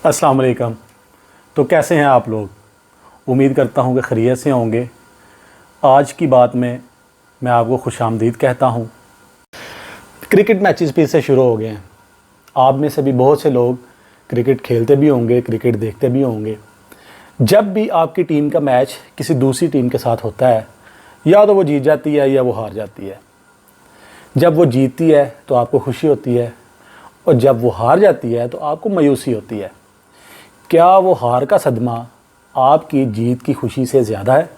अस्सलाम वालेकुम। तो कैसे हैं आप लोग? उम्मीद करता हूं कि खैरियत से होंगे। आज की बात में मैं आपको खुशामदीद कहता हूं। क्रिकेट मैचेस फिर से शुरू हो गए हैं। आप में से भी बहुत से लोग क्रिकेट खेलते भी होंगे, क्रिकेट देखते भी होंगे। जब भी आपकी टीम का मैच किसी दूसरी टीम के साथ होता है, या तो वो जीत जाती है या वो हार जाती है। जब वो जीतती है तो आपको खुशी होती है, और जब वो हार जाती है तो आपको मायूसी होती है। क्या वो हार का सदमा आपकी जीत की खुशी से ज़्यादा है?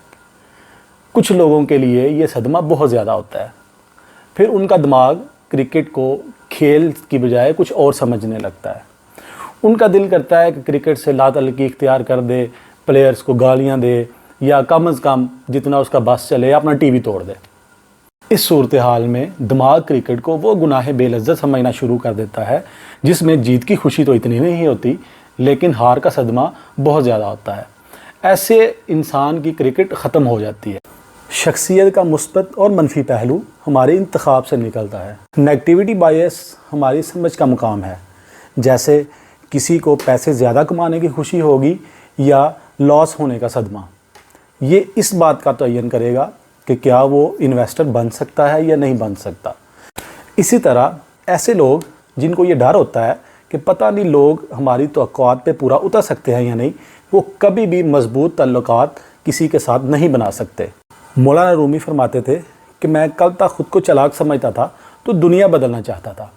कुछ लोगों के लिए ये सदमा बहुत ज़्यादा होता है। फिर उनका दिमाग क्रिकेट को खेल की बजाय कुछ और समझने लगता है। उनका दिल करता है कि क्रिकेट से लातअल्लुकी इख्तियार कर दे, प्लेयर्स को गालियां दे, या कम अज़ कम जितना उसका बस चले अपना टीवी तोड़ दे। इस सूरत हाल में दिमाग क्रिकेट को वो गुनाह बेलज्जत समझना शुरू कर देता है जिसमें जीत की खुशी तो इतनी नहीं होती, लेकिन हार का सदमा बहुत ज़्यादा होता है। ऐसे इंसान की क्रिकेट ख़त्म हो जाती है। शख्सियत का मुस्बत और मनफी पहलू हमारे इंतखाब से निकलता है। नेगेटिविटी बायस हमारी समझ का मुकाम है। जैसे किसी को पैसे ज़्यादा कमाने की खुशी होगी या लॉस होने का सदमा। ये इस बात का तयन करेगा कि क्या वो इन्वेस्टर बन सकता है या नहीं बन सकता। इसी तरह ऐसे लोग जिनको ये डर होता है कि पता नहीं लोग हमारी तवक्कुआत पे पूरा उतर सकते हैं या नहीं, वो कभी भी मजबूत ताल्लुकात किसी के साथ नहीं बना सकते। मौलाना रूमी फरमाते थे कि मैं कल तक ख़ुद को चालाक समझता था तो दुनिया बदलना चाहता था।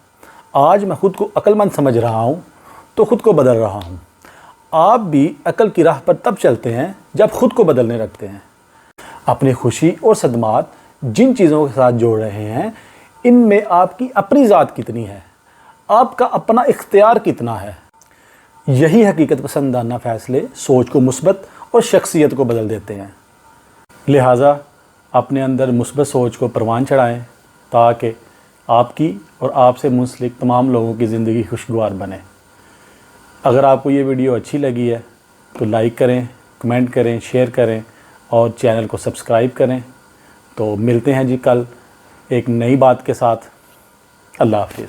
आज मैं ख़ुद को अक्लमंद समझ रहा हूँ तो ख़ुद को बदल रहा हूँ। आप भी अकल की राह पर तब चलते हैं जब ख़ुद को बदलने लगते हैं। अपनी खुशी और सदमात जिन चीज़ों के साथ जोड़ रहे हैं, इनमें आपकी अपनी ज़ात कितनी है, आपका अपना इख्तियार कितना है। यही हकीकत पसंदाना फ़ैसले सोच को मुस्बत और शख्सियत को बदल देते हैं। लिहाजा अपने अंदर मुस्बत सोच को परवान चढ़ाएं ताकि आपकी और आपसे मुंसलिक तमाम लोगों की ज़िंदगी खुशगवार बने। अगर आपको ये वीडियो अच्छी लगी है तो लाइक करें, कमेंट करें, शेयर करें और चैनल को सब्सक्राइब करें। तो मिलते हैं जी कल एक नई बात के साथ। अल्लाह हाफ़िज़।